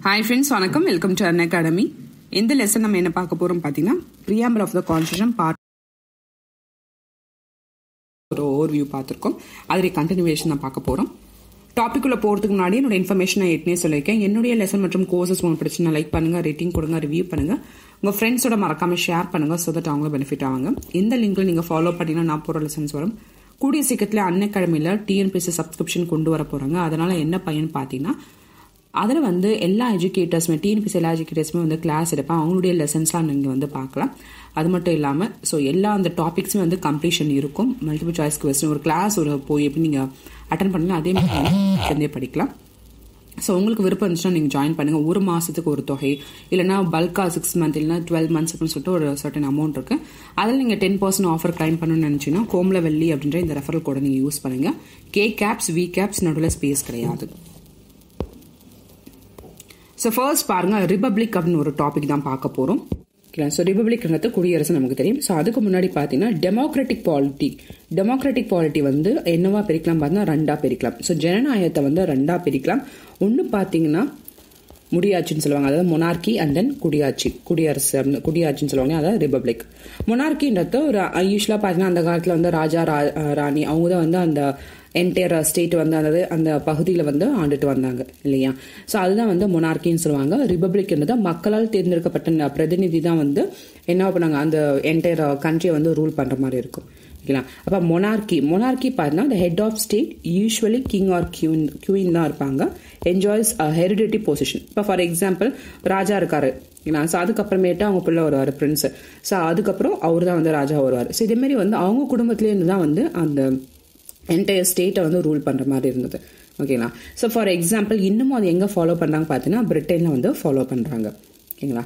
Hi ஃப்ரெண்ட்ஸ், வணக்கம். Welcome to Unacademy. இந்த லெசன் நம்ம என்ன பார்க்க போறோம் பார்த்தீங்கன்னா, preamble of the constitution part ஒரு ஓவர்வியூ பார்த்துருக்கோம். அதில் கண்டினியூவேஷன் தான் பார்க்க போறோம். டாபிக் உள்ள போறதுக்கு முன்னாடி என்னோட இன்ஃபர்மேஷன் நான் ஏற்கனவே சொல்லியிருக்கேன். என்னுடைய லெசன் மற்றும் கோர்சஸ் உங்களுக்கு பிடிச்சுன்னா லைக் பண்ணுங்க, ரேட்டிங் கொடுங்க, ரிவ்யூ பண்ணுங்க, உங்க ஃப்ரெண்ட்ஸோட மறக்காம ஷேர் பண்ணுங்க, ஸோ தட் அவங்களும் பெனிஃபிட் ஆவாங்க. இந்த லிங்க்ல நீங்க ஃபாலோ பண்ணீங்கன்னா நான் போற லெசன்ஸ் வரும். கூடிய சீக்கிரத்தில் அன் அகாடமியில் டிஎன்பிஎஸ்சி சப்ஸ்கிரிப்ஷன் கொண்டு வர போறாங்க. அதனால என்ன பயன் பார்த்தீங்கன்னா, அதில் வந்து எல்லா எஜுகேட்டர்ஸுமே டிஎன்பிஎஸ்சி எல்லா எஜுகேட்டர்ஸுமே வந்து கிளாஸ் எடுப்பேன். அவங்களுடைய லெசன்ஸ்லாம் நீங்கள் வந்து பார்க்கலாம். அது மட்டும் இல்லாமல் எல்லா அந்த டாபிக்ஸுமே வந்து கம்ப்ளீஷன் இருக்கும். மல்டிபிள் சாய்ஸ் கொஸ்டின் ஒரு கிளாஸ் போய் எப்படி நீங்கள் அட்டன் பண்ணலாம், அதே மாதிரி படிக்கலாம். ஸோ உங்களுக்கு விருப்பம் இருந்துச்சுன்னா நீங்கள் ஜாயின் பண்ணுங்கள். ஒரு மாதத்துக்கு ஒரு தொகை, இல்லைனா பல்கா 6 months இல்லைனா 12 months அப்படின்னு சொல்லிட்டு ஒரு சர்டன் அமௌண்ட் இருக்கு. அதில் நீங்கள் 10% ஆஃபர் கிளைம் பண்ணணும்னு நினச்சிங்கன்னா கோமலவல்லி அப்படின்ற இந்த ரெஃபரல் கோடை நீங்கள் யூஸ் பண்ணுங்க. கே கேப்ஸ் வி கேப்ஸ் நடுவில் ஸ்பேஸ் கிடையாது. ஸோ ஃபர்ஸ்ட் பாருங்க, ரிபப்ளிக் அப்படின்னு ஒரு டாபிக் தான் பார்க்க போறோம். ஸோ ரிபப்ளிக்ங்கிறது குடியரசு நமக்கு தெரியும். ஸோ அதுக்கு முன்னாடி பார்த்தீங்கன்னா டெமோக்ராட்டிக் பாலிட்டி வந்து என்னவா பிரிக்கலாம் பார்த்தீங்கன்னா ரெண்டா பிரிக்கலாம். ஸோ ஜனநாயகத்தை வந்து ரெண்டா பிரிக்கலாம். ஒன்று பார்த்தீங்கன்னா முடியாட்சின்னு சொல்லுவாங்க, அதாவது மொனார்கி, அண்ட் தென் குடியாட்சின்னு சொல்லுவாங்க, அதாவது ரிபப்ளிக். மொனார்கின்றது ஒரு யூஸ்வலாக பார்த்தீங்கன்னா அந்த காலத்தில் வந்து ராஜா ராணி அவங்க தான் வந்து அந்த என்டையர் ஸ்டேட் வந்து அந்த பகுதியில் வந்து ஆண்டுட்டு வந்தாங்க இல்லையா. ஸோ அதுதான் வந்து மொனார்கின்னு சொல்லுவாங்க. ரிபப்ளிக்ன்றது மக்களால் தேர்ந்தெடுக்கப்பட்ட பிரதிநிதி தான் வந்து என்ன பண்ணாங்க, அந்த என்டையர் கண்ட்ரியை வந்து ரூல் பண்ற மாதிரி இருக்கும். ஓகேங்களா. அப்போ மொனார்கி பார்த்தீங்கன்னா the head of state usually king or queen தான் இருப்பாங்க. enjoys a hereditary position. இப்போ ஃபார் எக்ஸாம்பிள் ராஜா இருக்காரு. ஸோ அதுக்கப்புறமேட்டு அவங்க பிள்ளை வருவார் பிரின்ஸ். ஸோ அதுக்கப்புறம் அவர் தான் வந்து ராஜா வருவார். ஸோ இதே மாதிரி வந்து அவங்க குடும்பத்திலேருந்து தான் வந்து அந்த என்டையர் ஸ்டேட்டை வந்து ரூல் பண்ற மாதிரி இருந்தது. ஓகேங்களா. ஸோ ஃபார் எக்ஸாம்பிள் இன்னமும் அது எங்க ஃபாலோ பண்றாங்க பார்த்தீங்கன்னா பிரிட்டன்ல வந்து ஃபாலோ பண்றாங்க. ஓகேங்களா.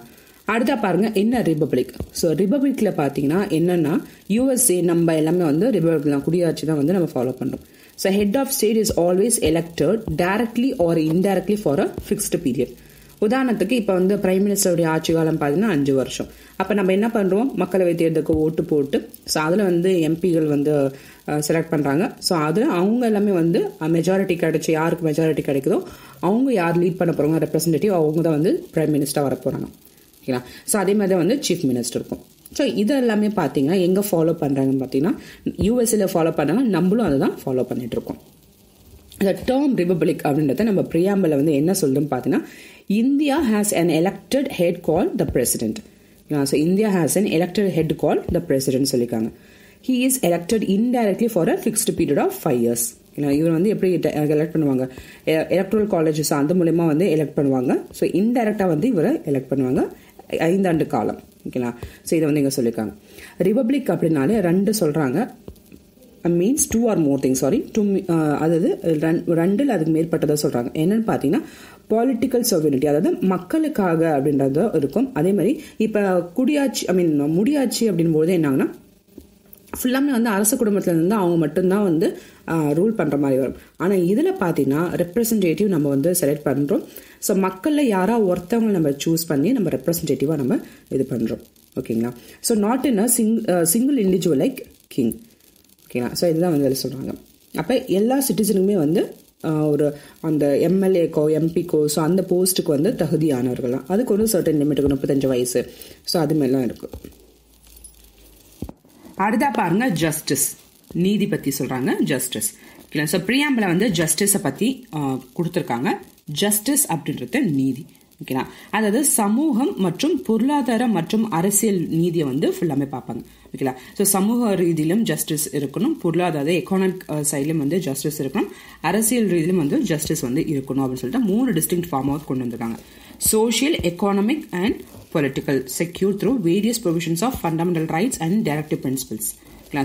அடுத்தா பாருங்க என்ன ரிபப்ளிக். ஸோ ரிபப்ளிக்ல பாத்தீங்கன்னா என்னன்னா யூஎஸ்ஏ நம்ம எல்லாமே வந்து ரிபப்ளிக் தான், குடியாட்சி தான் வந்து நம்ம ஃபாலோ பண்றோம். So head of state is always elected directly or indirectly for a fixed period. உதாரணத்துக்கு இப்போ வந்து பிரைம் மினிஸ்டருடைய ஆட்சி காலம் பார்த்தீங்கன்னா 5 வருஷம். அப்போ நம்ம என்ன பண்றோம், மக்களவை தேர்தலுக்கு ஓட்டு போட்டு ஸோ அதில் வந்து எம்பிகள் வந்து செலக்ட் பண்றாங்க. ஸோ அதில் அவங்க எல்லாமே வந்து மெஜாரிட்டி கிடைச்சி யாருக்கு மெஜாரிட்டி கிடைக்குதோ அவங்க யார் லீட் பண்ண போறாங்க ரெப்ரஸன்டேட்டிவ், அவங்க தான் வந்து பிரைம் மினிஸ்டர் வர போறாங்க. ஓகேங்களா. ஸோ அதே மாதிரி தான் வந்து சீஃப் மினிஸ்டர் இருக்கும். ஸோ இது எல்லாமே பார்த்தீங்கன்னா எங்க ஃபாலோ பண்றாங்கன்னு பார்த்தீங்கன்னா யூஎஸ்ஏல ஃபாலோ பண்றாங்க, நம்மளும் அதை தான் ஃபாலோ பண்ணிட்டு இருக்கோம். இந்த டேர்ம் ரிபப்ளிக் அப்படின்றத நம்ம பிரியாம்பிள் வந்து என்ன சொல்லுன்னு பார்த்தீங்கன்னா, India has an elected head called the president. So India has an elected head called the president சொல்லிருக்காங்க. He is elected indirectly for a fixed period of 5 years. இவர் வந்து எப்படி எலெக்ட் பண்ணுவாங்க, எலக்ட்ரல் காலேஜஸ் அந்த மூலமா வந்து எலெக்ட் பண்ணுவாங்க. So இன்டைரக்டா வந்து இவரை எலெக்ட் பண்ணுவாங்க 5 ஆண்டு காலம். ஓகேங்களா. ஸோ இதை வந்து இங்க சொல்லியிருக்காங்க. ரிபப்ளிக் அப்படின்னாலே 2 சொல்றாங்க, மீன்ஸ் 2 or more things. அதாவது 2 அதுக்கு மேற்பட்டதை சொல்றாங்க. என்னன்னு பாத்தீங்கன்னா பொலிட்டிக்கல் சொவரினிட்டி, அதாவது மக்களுக்காக அப்படின்றது இருக்கும். அதே மாதிரி இப்ப முடியாட்சி அப்படின் போது என்னாங்கன்னா ஃபுல்லாமே வந்து அரசு குடும்பத்துல இருந்து அவங்க மட்டும்தான் வந்து ரூல் பண்ற மாதிரி வரும். ஆனா இதுல பாத்தீங்கன்னா ரெப்ரஸன்டேட்டிவ் நம்ம வந்து செலக்ட் பண்றோம். ஸோ மக்கள்ல யாரா ஒருத்தவங்க நம்ம சூஸ் பண்ணி நம்ம ரெப்ரஸன்டேட்டிவா நம்ம இது பண்றோம். ஓகேங்களா. So not in single individual like king. ஓகேங்களா. ஸோ இதுதான் வந்து சொல்றாங்க. அப்ப எல்லா சிட்டிசனுக்குமே வந்து ஒரு அந்த எம்எல்ஏக்கோ எம்பிக்கோ ஸோ அந்த போஸ்ட்டுக்கு வந்து தகுதியானவர்கள் தான். அதுக்கு ஒரு சர்டன் லிமிட் இருக்கு, 35 வயசு. ஸோ அது மாதிரிலாம் இருக்கு. அடுத்தா பாருங்க ஜஸ்டிஸ், நீதி பத்தி சொல்றாங்க. ஜஸ்டிஸ் ஸோ பிரியாம்பிள வந்து ஜஸ்டிஸை பத்தி கொடுத்துருக்காங்க. ஜஸ்டிஸ் அப்படின்றது நீதி. ஓகேங்களா. அதாவது சமூகம் மற்றும் பொருளாதார மற்றும் அரசியல் நீதியை வந்து ஃபுல்லாமே பார்ப்பாங்க. ஓகேங்களா. ஸோ சமூக ரீதியிலும் ஜஸ்டிஸ் இருக்கணும், பொருளாதார எக்கானமிக் சைட்லையும் வந்து ஜஸ்டிஸ் இருக்கணும், அரசியல் ரீதியிலும் வந்து ஜஸ்டிஸ் வந்து இருக்கணும் அப்படின்னு சொல்லிட்டு 3 டிஸ்டிங்க்ட் ஃபார்ம் கொண்டு வந்திருக்காங்க. Social, economic and political, secure through various provisions of fundamental rights and directive principles.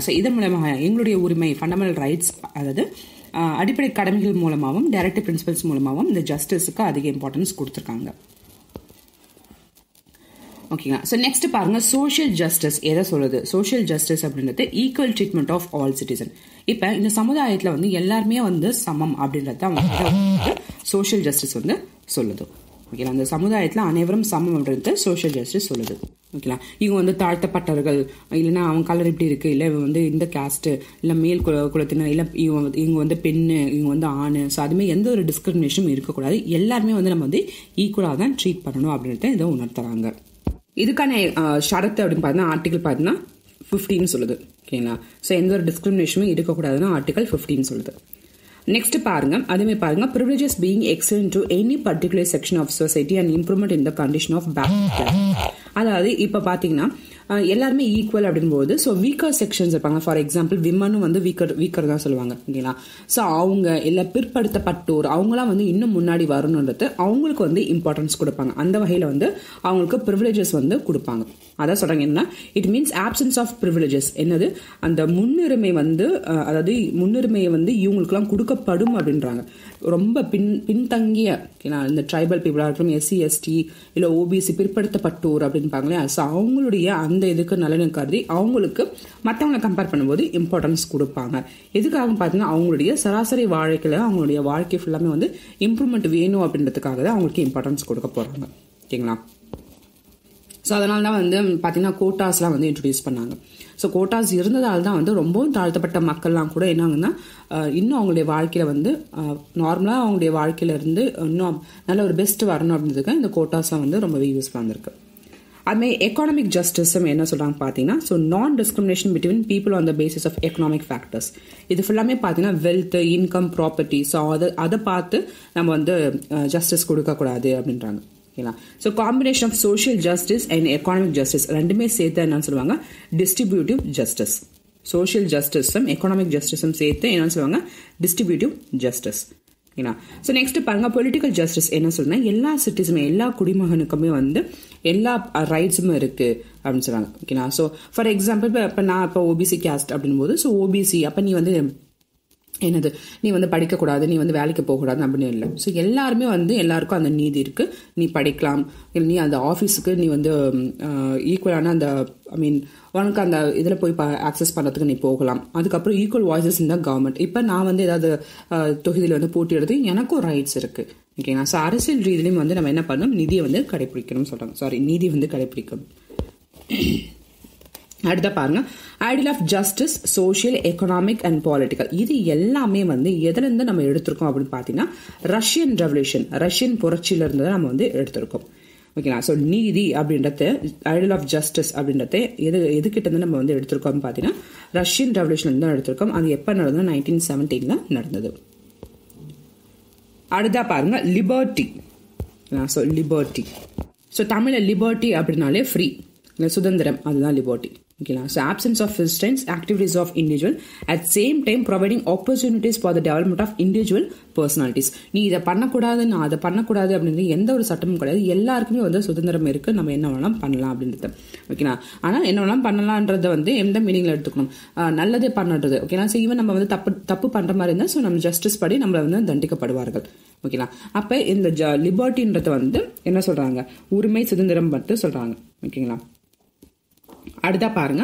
So இதன் மூலமாக எங்களுடைய உரிமை ஃபண்டமெண்டல் ரைட்ஸ், அதாவது அடிப்படை கடமைகள் மூலமாகவும் டைரக்டிவ் பிரின்சிபல்ஸ் மூலமாகவும் இந்த ஜஸ்டிஸுக்கு அதிக இம்பார்ட்டன்ஸ் கொடுத்திருக்காங்க. ஓகேங்க. ஸோ நெக்ஸ்ட் பாருங்க சோஷியல் ஜஸ்டிஸ் எதை சொல்லுது. சோஷியல் ஜஸ்டிஸ் அப்படின்றது equal treatment of all citizen. இப்ப இந்த சமுதாயத்துல வந்து எல்லாருமே வந்து சமம் அப்படின்றது தான் சோஷியல் ஜஸ்டிஸ் வந்து சொல்லுது. ஓகேங்களா. அந்த சமுதாயத்தில் அனைவரும் சமம் அப்படின்றது சோஷியல் ஜஸ்டிஸ் சொல்லுது. ஓகேங்களா. இவங்க வந்து தாழ்த்தப்பட்டவர்கள், இல்லைன்னா அவங்க கலர் இப்படி இருக்கு, இல்லை இவங்க வந்து இந்த கேஸ்ட், இல்லை மேல் குலத்தினர், இல்லை இவங்க வந்து பெண்ணு, இவங்க வந்து ஆணு, ஸோ அதுமாதிரி எந்த ஒரு டிஸ்கிரிமினேஷனும் இருக்கக்கூடாது. எல்லாருமே வந்து நம்ம வந்து ஈக்குவலாக தான் ட்ரீட் பண்ணணும் அப்படின்றத இதை உணர்த்துறாங்க. இதுக்கான ஷரத்து அப்படின்னு பார்த்தீங்கன்னா ஆர்டிகல் பார்த்தீங்கன்னா 15 சொல்லுது. ஓகேங்களா. ஸோ எந்த ஒரு டிஸ்கிரிமினேஷனும் இருக்கக்கூடாதுன்னா ஆர்டிகல் 15 சொல்லுது. நெக்ஸ்ட் பாருங்க, அதுமே பாருங்க, privileges being extended to any particular section of society and improvement in the condition of backward class. அதாவது இப்ப பாத்தீங்கன்னா எல்லாருமே ஈக்குவல் அப்படின் போது ஸோ வீக்கர் செக்ஷன்ஸ் இருப்பாங்க. ஃபார் எக்ஸாம்பிள் விமனும் வந்து வீக்கர் தான் சொல்லுவாங்க. ஓகேங்களா. ஸோ அவங்க இல்லை பிற்படுத்தப்பட்டோர் அவங்களாம் வந்து இன்னும் முன்னாடி வரணுன்றது அவங்களுக்கு வந்து இம்பார்ட்டன்ஸ் கொடுப்பாங்க. அந்த வகையில் வந்து அவங்களுக்கு ப்ரிவிலேஜஸ் வந்து கொடுப்பாங்க. அதான் சொல்றாங்க என்ன, it means absence of privileges. என்னது, அந்த முன்னுரிமை வந்து அதாவது முன்னுரிமையை வந்து இவங்களுக்குலாம் கொடுக்கப்படும் அப்படின்றாங்க. ரொம்ப பின்தங்கிய இந்த ட்ரைபல் பீப்புளாக இருக்கட்டும், எஸ்சி எஸ்டி இல்லை ஓபிசி பிற்படுத்தப்பட்டோர் அப்படின்பாங்களே, ஸோ அவங்களுடைய அந்த இதுக்கு நலன் கருதி அவங்களுக்கு மற்றவங்களை கம்பேர் பண்ணும்போது இம்பார்ட்டன்ஸ் கொடுப்பாங்க. எதுக்காக பார்த்தீங்கன்னா அவங்களுடைய சராசரி வாழ்க்கையில் அவங்களுடைய வாழ்க்கை ஃபுல்லாமே வந்து இம்ப்ரூவ்மெண்ட் வேணும் அப்படின்றதுக்காக தான் அவங்களுக்கு இம்பார்ட்டன்ஸ் கொடுக்க போகிறாங்க. ஓகேங்களா. ஸோ அதனால தான் வந்து பார்த்தீங்கன்னா கோட்டாஸ்லாம் வந்து இன்ட்ரடியூஸ் பண்ணாங்க. ஸோ கோட்டாஸ் இருந்ததால் தான் வந்து ரொம்பவும் தாழ்த்தப்பட்ட மக்கள்லாம் கூட என்னாங்கன்னா இன்னும் அவங்களுடைய வாழ்க்கையில் வந்து நார்மலாக அவங்களுடைய வாழ்க்கையிலேருந்து இன்னும் நல்ல ஒரு பெஸ்ட் வரணும் அப்படின்றதுக்கு இந்த கோட்டாஸ்லாம் வந்து ரொம்பவே யூஸ்ஃபுல்லாக இருந்திருக்கு. அதுமாதிரி எக்கானமிக் ஜஸ்டிஸும் என்ன சொல்கிறாங்க பார்த்தீங்கன்னா, so non discrimination between people on the basis of economic factors. இது ஃபுல்லாமே பார்த்தீங்கன்னா வெல்த், இன்கம், ப்ராப்பர்ட்டி, ஸோ அதை பார்த்து நம்ம வந்து ஜஸ்டிஸ் கொடுக்கக்கூடாது அப்படின்றாங்க. ஓகேங்களா. So combination of social justice and economic justice ரெண்டுமே சேர்த்து என்னன்னு சொல்லுவாங்க, டிஸ்ட்ரிபியூட்டிவ் ஜஸ்டிஸ். சோஷியல் ஜஸ்டிஸும் எக்கானமிக் ஜஸ்டிஸும் சேர்த்து என்னன்னு சொல்லுவாங்க, டிஸ்ட்ரிபியூட்டிவ் ஜஸ்டிஸ். ஓகேங்களா. ஸோ நெக்ஸ்ட் பாருங்க, பொலிட்டிக்கல் ஜஸ்டிஸ் என்ன சொல்லுன்னா, எல்லா சிட்டிசனுமே எல்லா குடிமகனுக்குமே வந்து எல்லா ரைட்ஸுமே இருக்கு அப்படின்னு சொல்றாங்க. ஓகேங்களா. ஸோ ஃபார் எக்ஸாம்பிள் இப்போ நான் இப்போ ஓபிசி கேஸ்ட் அப்படின் போது, ஸோ ஓபிசி அப்போ நீ வந்து என்னது, நீ வந்து படிக்கக்கூடாது, நீ வந்து வேலைக்கு போகக்கூடாது அப்படின்னு இல்லை. ஸோ எல்லாருமே வந்து எல்லாருக்கும் அந்த நீதி இருக்கு. நீ படிக்கலாம், நீ அந்த ஆஃபீஸுக்கு நீ வந்து ஈக்குவலான அந்த உனக்கு அந்த இதில் போய் ஆக்சஸ் பண்ணுறதுக்கு நீ போகலாம். அதுக்கப்புறம் ஈக்குவல் வாய்ஸஸ் இந்த கவர்மெண்ட். இப்போ நான் வந்து ஏதாவது தொகுதியில் வந்து போட்டியிடுறது எனக்கும் ரைட்ஸ் இருக்கு. ஓகேங்களா. ஸோ அரசியல் ரீதியிலையும் வந்து நம்ம என்ன பண்ணணும், நிதியை வந்து கடைபிடிக்கணும்னு சொல்றாங்க. நீதி வந்து கடைபிடிக்கணும். அடுத்த பாருங்க, ideal of justice, social, economic and political. இது எல்லாமே வந்து எதுல இருந்து நம்ம எடுத்திருக்கோம் அப்படின்னு பாத்தீங்கன்னா ரஷ்யன் ரெவல்யூஷன், ரஷ்யன் புரட்சியில இருந்து தான் நம்ம வந்து எடுத்திருக்கோம். ஓகேங்களா. ஸோ நீதி அப்படின்றது, ஐடியல் ஆஃப் ஜஸ்டிஸ் அப்படின்றது எதுக்கிட்ட இருந்து நம்ம வந்து எடுத்திருக்கோம் பார்த்தீங்கன்னா ரஷ்யன் ரெவல்யூஷன் தான் எடுத்திருக்கோம். அது எப்போ நடந்தது, 1917 நடந்தது. அடுத்தா பாருங்க, லிபர்ட்டி. ஸோ லிபர்ட்டி, ஸோ தமிழ்ல லிபர்ட்டி அப்படின்னாலே ஃப்ரீ, சுதந்திரம், அதுதான் லிபர்ட்டி. ஓகேங்களா. So absence of restrictions activities of individual at same time providing opportunities for the development of individual personalities. நீ இதை பண்ணக்கூடாது, நான் அதை பண்ணக்கூடாது அப்படின்றது எந்த ஒரு சட்டமும் கிடையாது. எல்லாருக்குமே வந்து சுதந்திரம் இருக்கு, நம்ம என்ன வேணாலும் பண்ணலாம் அப்படின்றது. ஓகேங்களா. ஆனால் என்ன வேணாலும் பண்ணலான்றத வந்து எந்த மீனிங்ல எடுத்துக்கணும், நல்லதே பண்ணுறது. ஓகேங்களா. ஸோ ஈவன் நம்ம வந்து தப்பு பண்ற மாதிரி இருந்தால் ஸோ நம்ம ஜஸ்டிஸ் படி நம்மளை வந்து தண்டிக்கப்படுவார்கள். ஓகேங்களா. அப்போ இந்த லிபர்ட்டின்றத வந்து என்ன சொல்றாங்க, உரிமை, சுதந்திரம் மட்டும் சொல்றாங்க. ஓகேங்களா. அடுத்தா பாருங்க,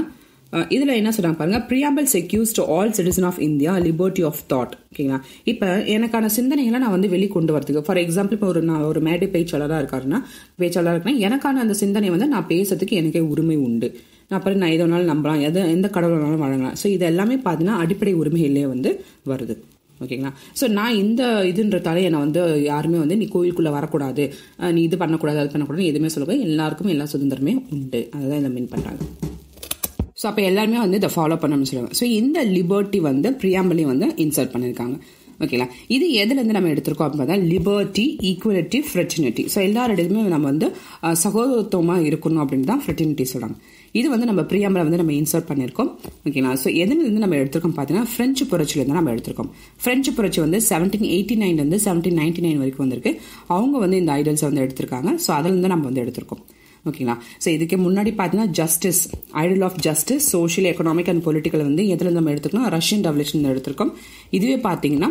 இதுல என்ன சொல்றாங்க பாருங்க, preamble secures to all citizen of India liberty of thought. ஓகேங்களா. இப்ப எனக்கான சிந்தனைகளை நான் வந்து வெளிக்கொண்டு வரதுக்கு, ஃபார் எக்ஸாம்பிள் இப்போ ஒரு மேடை பேச்சாளராக இருக்குன்னா எனக்கான அந்த சிந்தனை வந்து நான் பேசுறதுக்கு எனக்கே உரிமை உண்டு. அப்புறம் நான் எதை வேணாலும் நம்பலாம், எந்த கடவுள் வேணாலும் வழங்கலாம். ஸோ இது எல்லாமே பார்த்தீங்கன்னா அடிப்படை உரிமையிலேயே வந்து வருது. ஓகேங்களா. ஸோ நான் இந்த இதுன்றதால என்னை வந்து யாருமே வந்து நீ கோயிலுக்குள்ள வரக்கூடாது, நீ இது பண்ணக்கூடாது, அது பண்ணக்கூடாது எதுவுமே சொல்லக்கூடாது. எல்லாருக்கும் எல்லா சுதந்திரமே உண்டு, அதுதான் இதை மீன் பண்றாங்க. ஸோ அப்போ எல்லாருமே வந்து இதை ஃபாலோ பண்ணணும்னு சொல்லுவாங்க. ஸோ இந்த லிபர்ட்டி வந்து பிரியாம்பிளையும் வந்து இன்சர்ட் பண்ணியிருக்காங்க. ஓகேங்களா. இது எதுல இருந்து நம்ம எடுத்திருக்கோம் அப்படின்னா லிபர்ட்டி, ஈக்குவலிட்டி, ஃப்ரெட்டர்னிட்டி. ஸோ எல்லாரிடமே நம்ம வந்து சகோதரத்துவமா இருக்கணும் அப்படின்னு தான் ஃப்ரெட்டர்னிட்டி சொல்றாங்க. இது வந்து நம்ம பிரியாம்பிளை வந்து நம்ம இன்சர்ட் பண்ணியிருக்கோம். ஓகேங்களா. ஸோ எதுல இருந்து நம்ம எடுத்திருக்கோம் பார்த்தீங்கன்னா பிரெஞ்சு புரட்சியில இருந்து நம்ம எடுத்திருக்கோம். பிரெஞ்சு புரட்சி வந்து 1789 இருந்து 1799 வரைக்கும் வந்திருக்கு. அவங்க வந்து இந்த ஐடல்ஸ் வந்து எடுத்திருக்காங்க. ஸோ அதுல இருந்து நம்ம வந்து எடுத்திருக்கோம். ஓகேங்களா. ஸோ இதுக்கு முன்னாடி பார்த்தீங்கன்னா justice, ideal of justice, social, economic and political வந்து எதுல நம்ம எடுத்துக்கணும், ரஷ்யன் ரெவல்யூஷன் எடுத்திருக்கோம். இதுவே பார்த்தீங்கன்னா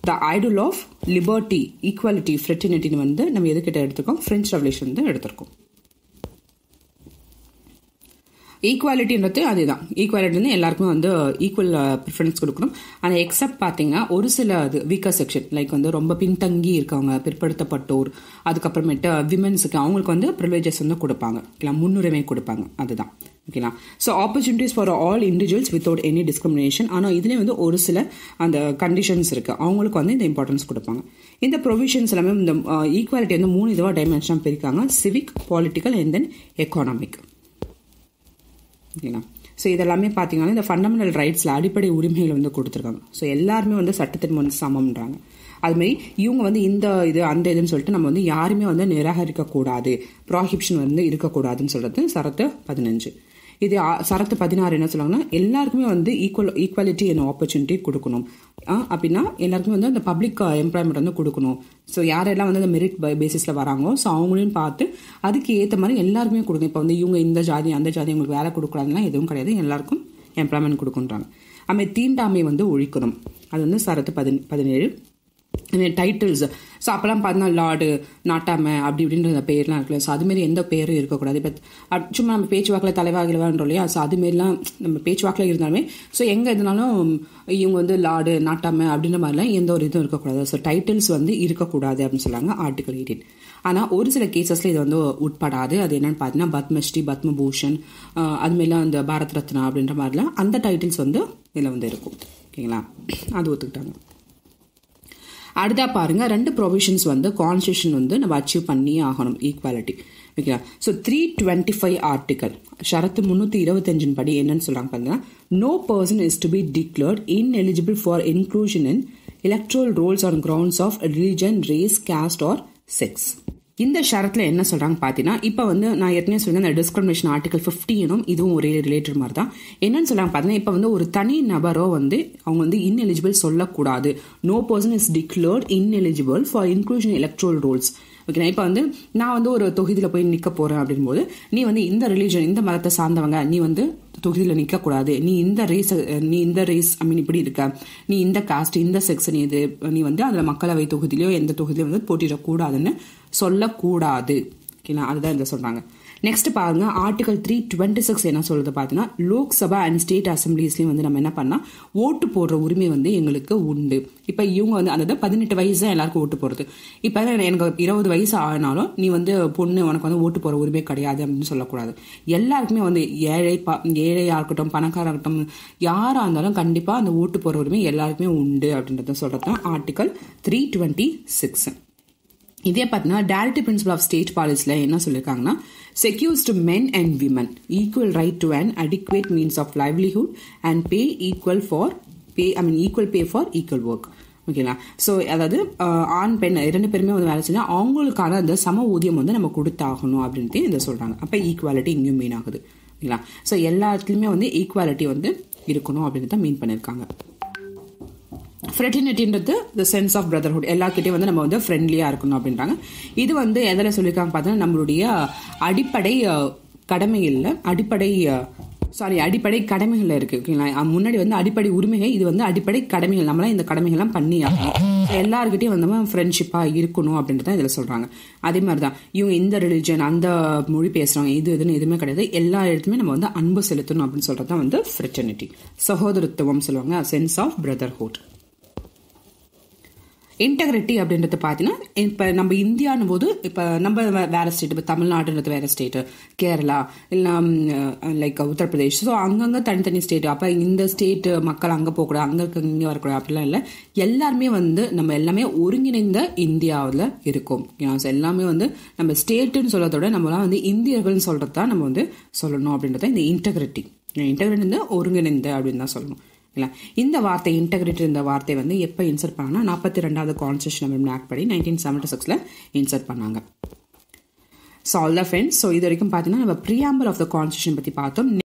the ideal of liberty, equality, ஃப்ரெட்டர்னிட்டின்னு வந்து நம்ம எதுக்கிட்ட எடுத்திருக்கோம், பிரெஞ்சு ரெவல்யூஷன் வந்து எடுத்திருக்கோம். ஈக்குவாலிட்டின்றது அதுதான். ஈக்குவாலிட்டி வந்து எல்லாருக்குமே வந்து ஈக்குவல் ப்ரிஃபரன்ஸ் கொடுக்கணும். ஆனால் எக்ஸப்ட் பார்த்தீங்கன்னா ஒரு சில வீக்கர் செக்ஷன் லைக் வந்து ரொம்ப பின்தங்கி இருக்கவங்க, பிற்படுத்தப்பட்டோர், அதுக்கப்புறமேட்டு விமென்ஸுக்கு அவங்களுக்கு வந்து ப்ரிவிலேஜஸ் வந்து கொடுப்பாங்க, ஓகேங்களா, முன்னுரிமை கொடுப்பாங்க. அதுதான் ஓகேங்களா. So opportunities for all individuals without any discrimination. ஆனால் இதுலேயே வந்து ஒரு சில அந்த கண்டிஷன்ஸ் இருக்குது, அவங்களுக்கு வந்து இந்த இம்பார்ட்டன்ஸ் கொடுப்பாங்க. இந்த ப்ரொவிஷன்ஸ் எல்லாமே இந்த ஈக்குவாலிட்டி வந்து 3 இதுவாக டைமென்ஷனாக பிரிக்காங்க: civic, political and then economic. ஓகேங்களா. ஸோ இதெல்லாமே பார்த்தீங்கன்னா இந்த ஃபண்டமெண்டல் ரைட்ஸில் அடிப்படை உரிமைகள் வந்து கொடுத்துருக்காங்க. ஸோ எல்லாருமே வந்து சட்டத்தின் வந்து சமம்ன்றாங்க. அதுமாரி இவங்க வந்து இந்த இது அந்த இதுன்னு சொல்லிட்டு நம்ம வந்து யாருமே வந்து நிராகரிக்கக்கூடாது, ப்ராஹிபிஷன் வந்து இருக்கக்கூடாதுன்னு சொல்கிறது சரத்து 15. இது சரத்து 16 என்ன சொல்லுவாங்கன்னா எல்லாருக்குமே வந்து ஈக்குவாலிட்டி அண்ட் ஆப்பர்ச்சுனிட்டி கொடுக்கணும். அப்படின்னா எல்லாருக்குமே வந்து அந்த பப்ளிக் எம்ப்ளாய்மெண்ட் வந்து கொடுக்கணும். ஸோ யாரெல்லாம் வந்து அந்த மெரிட் பேசிஸில் வராங்களோ ஸோ அவங்களையும் பார்த்து அதுக்கு ஏற்ற மாதிரி எல்லாருக்குமே கொடுக்கணும். இப்போ வந்து இவங்க இந்த ஜாதி அந்த ஜாதி உங்களுக்கு வேலை கொடுக்கூடாதுலாம் எதுவும் கிடையாது, எல்லாருக்கும் எம்ப்ளாய்மெண்ட் கொடுக்குன்றாங்க. அதுமாதிரி தீண்டாமை வந்து ஒழிக்கணும், அது வந்து சரத்து 17. டைட்டில்ஸ், ஸோ அப்போல்லாம் பார்த்தீங்கன்னா லார்டு, நாட்டாமை அப்படி இப்படின்ற பேர்லாம் இருக்குல்ல, ஸோ அதுமாரி எந்த பேரும் இருக்கக்கூடாது. இப்போ சும்மா நம்ம பேச்சுவாக்கில் தலைவாகிலவான்றோம் இல்லையா, ஸோ அதுமாரிலாம் நம்ம பேச்சுவாக்கில் இருந்தாலுமே ஸோ எங்கே இருந்தாலும் இவங்க வந்து லார்டு, நாட்டாமை அப்படின்ற மாதிரிலாம் எந்த ஒரு இதுவும் இருக்கக்கூடாது. ஸோ டைட்டில்ஸ் வந்து இருக்கக்கூடாது அப்படின்னு சொல்லுவாங்க ஆர்டிகல் 18. ஆனால் ஒரு சில கேசஸில் இது வந்து உட்படாது. அது என்னன்னு பார்த்தீங்கன்னா பத்மஸ்ரீ, பத்மபூஷன், அதுமாரிலாம் அந்த பாரத் ரத்னா அப்படின்ற மாதிரிலாம் அந்த டைட்டில்ஸ் வந்து இதில் வந்து இருக்கும். ஓகேங்களா, அது ஒத்துக்கிட்டாங்க. அடுத்தா பாருங்க, 2 ப்ரொவிஷன்ஸ் வந்து கான்ஸ்டியூஷன் வந்து நம்ம அச்சீவ் பண்ணியே ஆகணும், ஈக்குவாலிட்டி. ஓகேங்களா. ஸோ 325 ஆர்டிகல் ஷரத்து 325 படி என்னன்னு சொல்றாங்க பாருங்க: no person is to be declared ineligible for inclusion in electoral rolls on grounds of religion, race, caste or sex. இந்த ஷரத்தில் என்ன சொல்றாங்க பார்த்தீங்கன்னா, இப்போ வந்து நான் ஏற்கனவே சொல்லுங்க இந்த டிஸ்கிரிமினேஷன் ஆர்டிகல் 15 இதுவும் ஒரே ரிலேட்டட் மாதிரி தான். என்னன்னு சொல்றாங்க பார்த்தீங்கன்னா, இப்போ வந்து ஒரு தனி நபரோ வந்து அவங்க வந்து இன்எலிஜிபிள் சொல்லக்கூடாது. No person is declared ineligible for inclusion electoral rolls. ஓகேனா, இப்போ வந்து நான் வந்து ஒரு தொகுதியில் போய் நிற்க போறேன் அப்படின் போது நீ வந்து இந்த ரிலீஜன், இந்த மதத்தை சார்ந்தவங்க, நீ வந்து தொகுதியில் நிற்கக்கூடாது, நீ இந்த ரேஸ் ஐ மீன் இப்படி இருக்க, நீ இந்த காஸ்ட், இந்த செக்ஷன், நீ வந்து அதில் மக்களவை தொகுதியிலையோ எந்த தொகுதியிலையோ வந்து போட்டியிடக்கூடாதுன்னு சொல்லக்கூடாது. ஓகேங்களா, அதுதான் இதை சொல்றாங்க. நெக்ஸ்ட் பாருங்க, ஆர்டிகல் 326 என்ன சொல்றது பார்த்தீங்கன்னா, லோக்சபா அண்ட் ஸ்டேட் அசம்பிளிஸ்லயும் வந்து நம்ம என்ன பண்ணா ஓட்டு போடுற உரிமை வந்து எங்களுக்கு உண்டு. இப்ப இவங்க வந்து அதாவது 18 வயசு தான் எல்லாருக்கும் ஓட்டு போடுறது. இப்ப எனக்கு 20 வயசு ஆனாலும் நீ வந்து பொண்ணு, உனக்கு வந்து ஓட்டு போற உரிமை கிடையாது அப்படின்னு சொல்லக்கூடாது. எல்லாருக்குமே வந்து ஏழையா இருக்கட்டும், பணக்காரா இருக்கட்டும், யாரா இருந்தாலும் கண்டிப்பா அந்த ஓட்டு போற உரிமை எல்லாருக்குமே உண்டு அப்படின்றத சொல்றதுதான் ஆர்டிகல் 326. இதே பார்த்தீங்கன்னா டைரக்டிவ் பிரின்சிபல் ஆஃப் ஸ்டேட் பாலிசில என்ன சொல்லியிருக்காங்கன்னா, secures to men and women equal right to an adequate means of livelihood and pay equal pay for equal work. ஓகேங்களா. ஸோ அதாவது ஆண் பெண் 2 பேருமே வந்து வேலை செஞ்சா அவங்களுக்கான அந்த சம ஊதியம் வந்து நம்ம கொடுத்தாகணும் அப்படின்ட்டு இதை சொல்றாங்க. அப்போ ஈக்குவாலிட்டி இங்கேயும் மீன் ஆகுது. ஓகேங்களா. ஸோ எல்லாத்துலயுமே வந்து ஈக்குவாலிட்டி வந்து இருக்கணும் அப்படின்னு தான் மீன் பண்ணியிருக்காங்க. ஃப்ரெட்டர்னிட்டின்றது தி சென்ஸ் ஆஃப் பிரதர்ஹுட், எல்லார்கிட்டையும் வந்து நம்ம வந்து ஃப்ரெண்ட்லியா இருக்கணும் அப்படின்றாங்க. இது வந்து எதில் சொல்லியிருக்காங்க பார்த்தீங்கன்னா, நம்மளுடைய அடிப்படை கடமைகள்ல அடிப்படை கடமைகள் இருக்கு. ஓகேங்களா. முன்னாடி வந்து அடிப்படை உரிமைகள், இது வந்து அடிப்படை கடமைகள், நம்மளாம் இந்த கடமைகள்லாம் பண்ணி ஆகணும். எல்லாருக்கிட்டையும் வந்து நம்ம ஃப்ரெண்ட்ஷிப்பா இருக்கணும் அப்படின்றத இதில் சொல்றாங்க. அதே மாதிரிதான் இவங்க இந்த ரிலிஜன் அந்த மொழி பேசுறாங்க, இதுன்னு எதுவுமே கிடையாது, எல்லா இடத்துமே நம்ம வந்து அன்பு செலுத்தணும் அப்படின்னு சொல்றதுதான் வந்து ஃப்ரெட்டர்னிட்டி, சகோதரத்துவம் சொல்லுவாங்க, சென்ஸ் ஆஃப் பிரதர்ஹுட். இன்டெகிரிட்டி அப்படின்றது பார்த்தீங்கன்னா, இப்போ நம்ம இந்தியான்னு போது இப்போ நம்ம வேற ஸ்டேட், இப்போ தமிழ்நாடுன்றது வேற ஸ்டேட்டு, கேரளா இல்லை லைக் உத்தரப்பிரதேஷ், ஸோ அங்கங்கே தனித்தனி ஸ்டேட். அப்போ இந்த ஸ்டேட் மக்கள் அங்கே போகக்கூடாது, அங்கே இருக்க இங்கே வரக்கூடாது அப்படிலாம் இல்லை. எல்லாருமே வந்து நம்ம எல்லாமே ஒருங்கிணைந்த இந்தியாவில் இருக்கும். ஸோ எல்லாமே வந்து நம்ம ஸ்டேட்டுன்னு சொல்றதோட நம்மளாம் வந்து இந்தியர்கள்னு சொல்றது தான் நம்ம வந்து சொல்லணும் அப்படின்றத இந்த இன்டெகிரிட்டி வந்து ஒருங்கிணைந்த அப்படின்னு தான் சொல்லணும். இந்த வார்த்தை இன்டெகிரிட்டி இந்த வார்த்தை வந்து எப்போ இன்சர்ட் பண்ணாங்கன்னா 42வது கான்ஸ்டியூஷன் அமெண்ட்மென்ட் ஆக்ட் படி 1976ல இன்சர்ட் பண்ணாங்க. So all the friends, so இது வரைக்கும் பார்த்தீங்கன்னா நம்ம ப்ரீஆம்பிள் ஆஃப் த கான்ஸ்டியூஷன் பற்றி பார்த்தோம்.